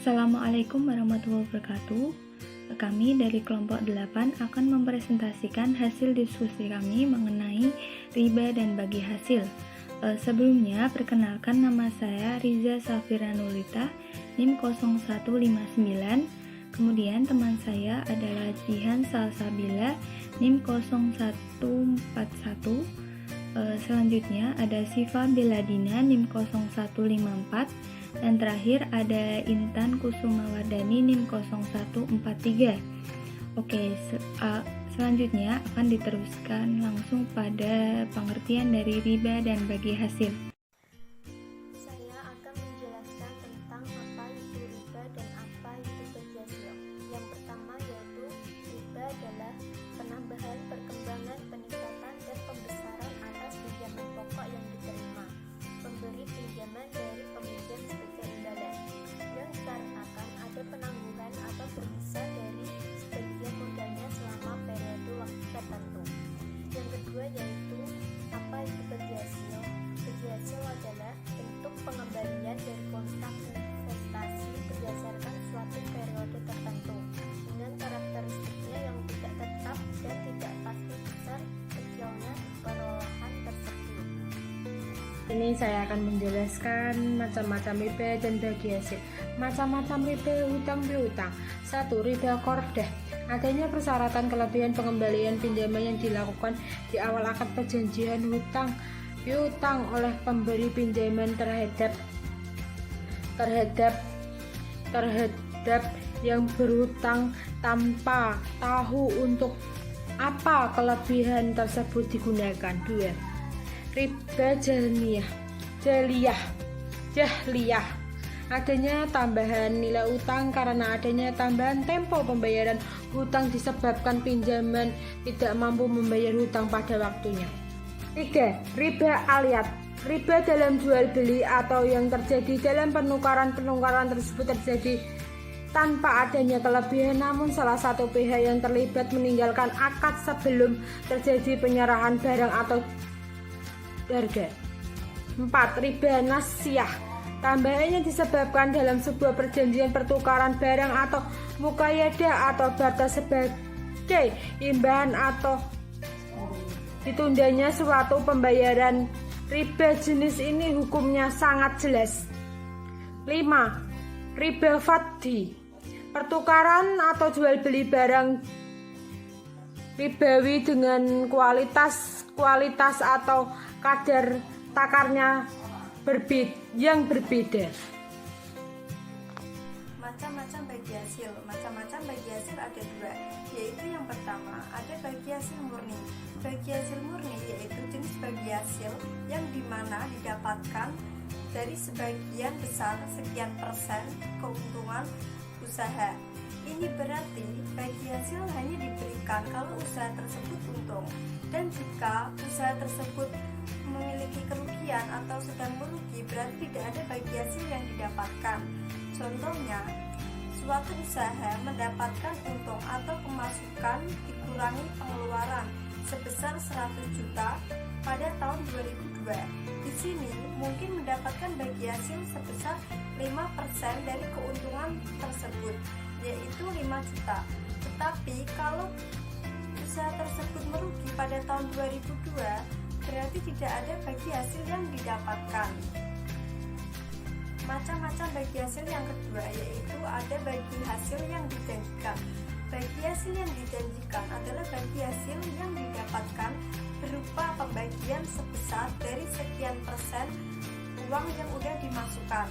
Assalamualaikum warahmatullahi wabarakatuh. Kami dari kelompok 8 akan mempresentasikan hasil diskusi kami mengenai riba dan bagi hasil. Sebelumnya, perkenalkan nama saya Riza Safira Nulita, NIM 0159. Kemudian teman saya adalah Jihan Salsabila, NIM 0141. Selanjutnya ada Siva Beladina, NIM 0154. Dan terakhir ada Intan Kusumawardani, NIM 0143. Oke, selanjutnya akan diteruskan langsung pada pengertian dari riba dan bagi hasil. Saya akan menjelaskan tentang apa itu riba dan apa itu bagi hasil. Yang pertama yaitu riba adalah penambahan, perkembangan, peningkatan, dan pembesaran atas pinjaman pokok yang diterima pemberi pinjaman dari peminjam sebagai imbalan, yang dikarenakan ada penangguhan atau berpisah dari sebagian modalnya selama periode waktu tertentu. Yang kedua yaitu apa itu bagi hasil. Bagi hasil adalah bentuk pengembalian dari kontrak investasi berdasarkan suatu periode tertentu dengan karakteristiknya yang tidak tetap dan tidak pasti besar kecilnya perolehan tersebut. Ini saya akan menjelaskan macam-macam riba dan bagi hasil. Macam-macam riba hutang piutang. 1. Riba kordah. Adanya persyaratan kelebihan pengembalian pinjaman yang dilakukan di awal akad perjanjian hutang piutang oleh pemberi pinjaman terhadap yang berhutang tanpa tahu untuk apa kelebihan tersebut digunakan. 2. Riba jahliyah. Adanya tambahan nilai utang karena adanya tambahan tempo pembayaran hutang disebabkan pinjaman tidak mampu membayar hutang pada waktunya. 3. Riba aliyat. Riba dalam jual beli atau yang terjadi dalam penukaran tersebut terjadi tanpa adanya kelebihan, namun salah satu pihak yang terlibat meninggalkan akad sebelum terjadi penyerahan barang atau harga. 4. Riba nasiyah. Tambahannya disebabkan dalam sebuah perjanjian pertukaran barang atau mukayadah atau batas sebagai imbahan atau ditundanya suatu pembayaran. Riba jenis ini hukumnya sangat jelas. 5. Riba fadhi. Pertukaran atau jual beli barang ribawi dengan kualitas atau kadar takarnya yang berbeda. Macam-macam bagi hasil. Macam-macam bagi hasil ada dua, yaitu yang pertama ada bagi hasil murni. Bagi hasil murni yaitu jenis bagi hasil yang dimana didapatkan dari sebagian besar sekian persen keuntungan usaha. Ini berarti bagi hasil hanya diberikan kalau usaha tersebut untung, dan jika usaha tersebut memiliki kerugian atau sedang merugi, berarti tidak ada bagi hasil yang didapatkan. Contohnya, suatu usaha mendapatkan untung atau pemasukan dikurangi pengeluaran sebesar 100 juta pada tahun 2002. Di sini mungkin mendapatkan bagi hasil sebesar 5% dari keuntungan tersebut, yaitu 5 juta. Tetapi kalau usaha tersebut merugi pada tahun 2002, berarti tidak ada bagi hasil yang didapatkan. Macam-macam bagi hasil yang kedua yaitu ada bagi hasil yang dijanjikan. Bagi hasil yang dijanjikan adalah bagi hasil yang didapatkan berupa pembagian sebesar dari sekian persen uang yang sudah dimasukkan,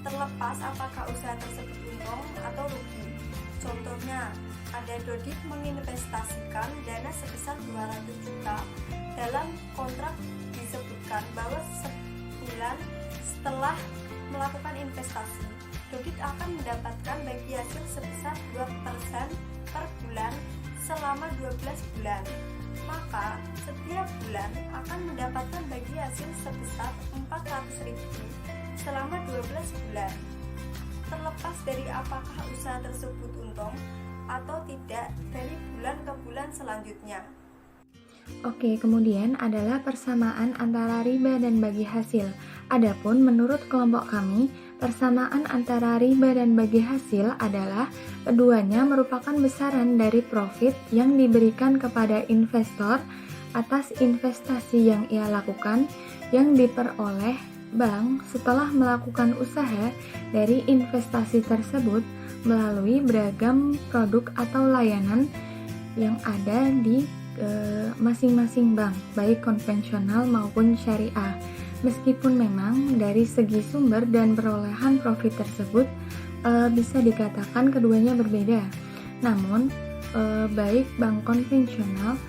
terlepas apakah usaha tersebut untung atau rugi. Contohnya, ada Dodik menginvestasikan dana sebesar 200 juta. Dalam kontrak disebutkan bahwa sebulan setelah melakukan investasi, Dodik akan mendapatkan bagi hasil sebesar 2% per bulan selama 12 bulan. Maka setiap bulan akan mendapatkan bagi hasil sebesar 400.000 selama 12 bulan. Terlepas dari apakah usaha tersebut untung atau tidak dari bulan ke bulan selanjutnya. Oke, kemudian adalah persamaan antara riba dan bagi hasil. Adapun menurut kelompok kami, Persamaan antara riba dan bagi hasil adalah keduanya merupakan besaran dari profit yang diberikan kepada investor atas investasi yang ia lakukan yang diperoleh bank setelah melakukan usaha dari investasi tersebut melalui beragam produk atau layanan yang ada di masing-masing bank, baik konvensional maupun syariah. Meskipun memang dari segi sumber dan perolehan profit tersebut bisa dikatakan keduanya berbeda, namun baik bank konvensional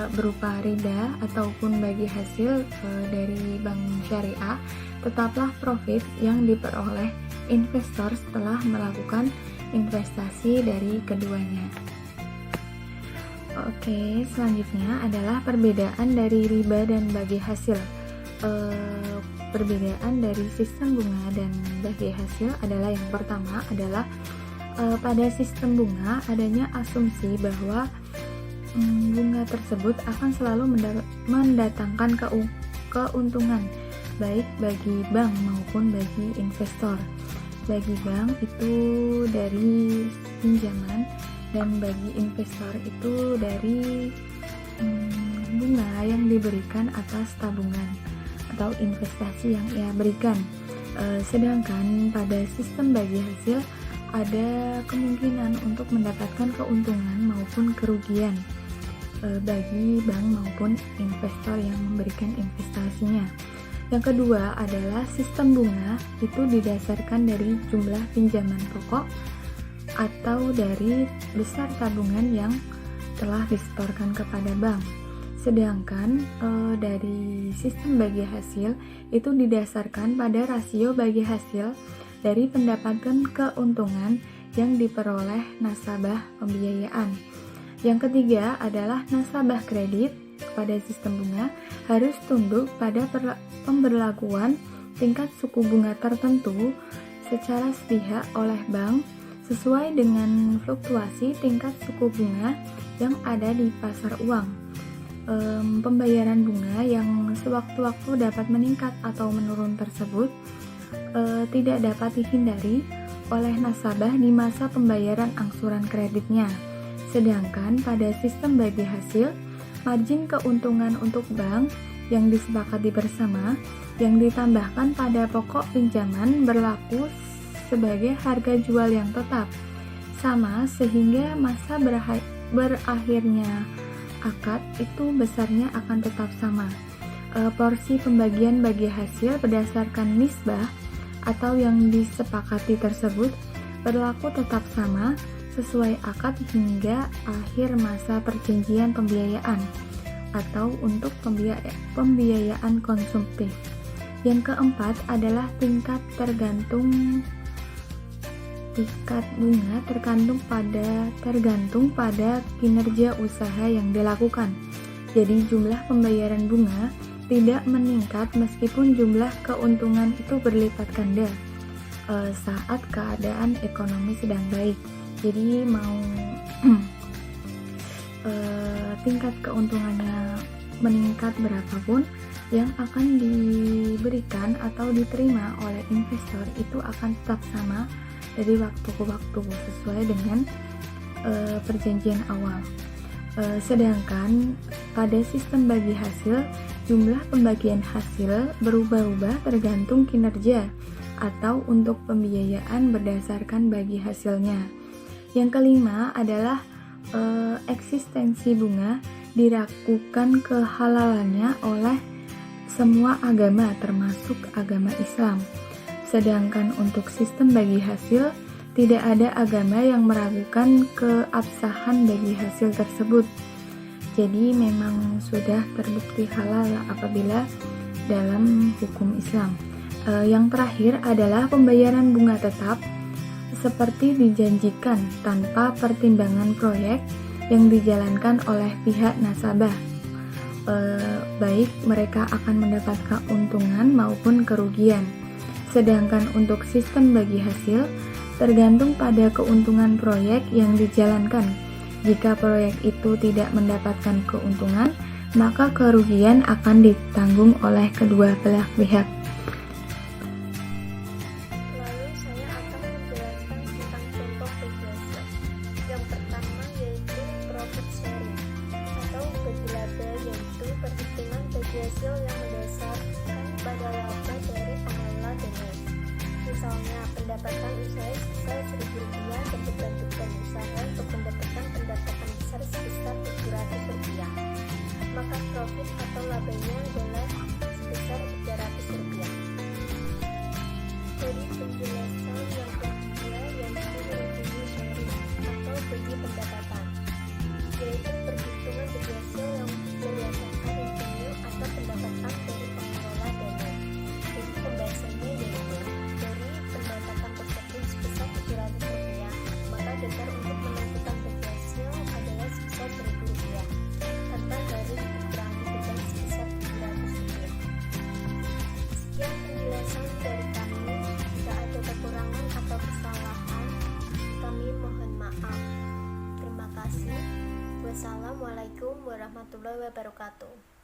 berupa riba ataupun bagi hasil dari bank syariah tetaplah profit yang diperoleh investor setelah melakukan investasi dari keduanya. Oke, selanjutnya adalah perbedaan dari riba dan bagi hasil. Perbedaan dari sistem bunga dan bagi hasil adalah yang pertama adalah pada sistem bunga adanya asumsi bahwa bunga tersebut akan selalu mendatangkan keuntungan baik bagi bank maupun bagi investor. Bagi bank itu dari pinjaman dan bagi investor itu dari bunga yang diberikan atas tabungan atau investasi yang ia berikan. Sedangkan pada sistem bagi hasil ada kemungkinan untuk mendapatkan keuntungan maupun kerugian bagi bank maupun investor yang memberikan investasinya. Yang kedua adalah sistem bunga itu didasarkan dari jumlah pinjaman pokok atau dari besar tabungan yang telah disetorkan kepada bank. Sedangkan dari sistem bagi hasil itu didasarkan pada rasio bagi hasil dari pendapatan keuntungan yang diperoleh nasabah pembiayaan. Yang ketiga adalah nasabah kredit pada sistem bunga harus tunduk pada pemberlakuan tingkat suku bunga tertentu secara sepihak oleh bank sesuai dengan fluktuasi tingkat suku bunga yang ada di pasar uang. Pembayaran bunga yang sewaktu-waktu dapat meningkat atau menurun tersebut tidak dapat dihindari oleh nasabah di masa pembayaran angsuran kreditnya. Sedangkan pada sistem bagi hasil, margin keuntungan untuk bank yang disepakati bersama yang ditambahkan pada pokok pinjaman berlaku sebagai harga jual yang tetap sama sehingga masa berakhirnya akad itu besarnya akan tetap sama. Porsi pembagian bagi hasil berdasarkan nisbah atau yang disepakati tersebut berlaku tetap sama sesuai akad hingga akhir masa perjanjian pembiayaan atau untuk pembiayaan konsumtif. Yang keempat adalah tingkat bunga tergantung pada kinerja usaha yang dilakukan. Jadi jumlah pembayaran bunga tidak meningkat meskipun jumlah keuntungan itu berlipat ganda saat keadaan ekonomi sedang baik. Jadi mau tingkat keuntungannya meningkat berapapun, yang akan diberikan atau diterima oleh investor itu akan tetap sama dari waktu ke waktu sesuai dengan perjanjian awal. Sedangkan pada sistem bagi hasil, jumlah pembagian hasil berubah-ubah tergantung kinerja atau untuk pembiayaan berdasarkan bagi hasilnya. Yang kelima adalah eksistensi bunga diragukan kehalalannya oleh semua agama termasuk agama Islam. Sedangkan untuk sistem bagi hasil, tidak ada agama yang meragukan keabsahan bagi hasil tersebut. Jadi memang sudah terbukti halal apabila dalam hukum Islam. Yang terakhir adalah pembayaran bunga tetap seperti dijanjikan tanpa pertimbangan proyek yang dijalankan oleh pihak nasabah. Baik mereka akan mendapat keuntungan maupun kerugian. Sedangkan untuk sistem bagi hasil tergantung pada keuntungan proyek yang dijalankan. Jika proyek itu tidak mendapatkan keuntungan, maka kerugian akan ditanggung oleh kedua belah pihak. hasil yang mendasarkan pada laba dari pengelola dana. Misalnya, pendapatan usaha sebesar Rp1.000 terbentukkan usaha untuk mendapatkan pendapatan besar sebesar Rp700, maka profit atau labanya adalah sebesar Rp300. Dari penjelasan yang kedua yaitu revenue sharing atau bagi pendapatan, yaitu perhitungan bagi hasil yang berdasarkan revenue atau pendapatan dari pengelola dana. Jadi pembahasannya yaitu dari pendapatan tersebut sebesar Rp700, maka dasar untuk menentukan bagi hasil adalah sebesar Rp1.000 serta harus dikurangi beban sebesar Rp700. Sekian penjelasan dari kami. Jika ada kekurangan atau kesalahan, kami mohon maaf. Terima kasih. Wassalamualaikum warahmatullahi wabarakatuh.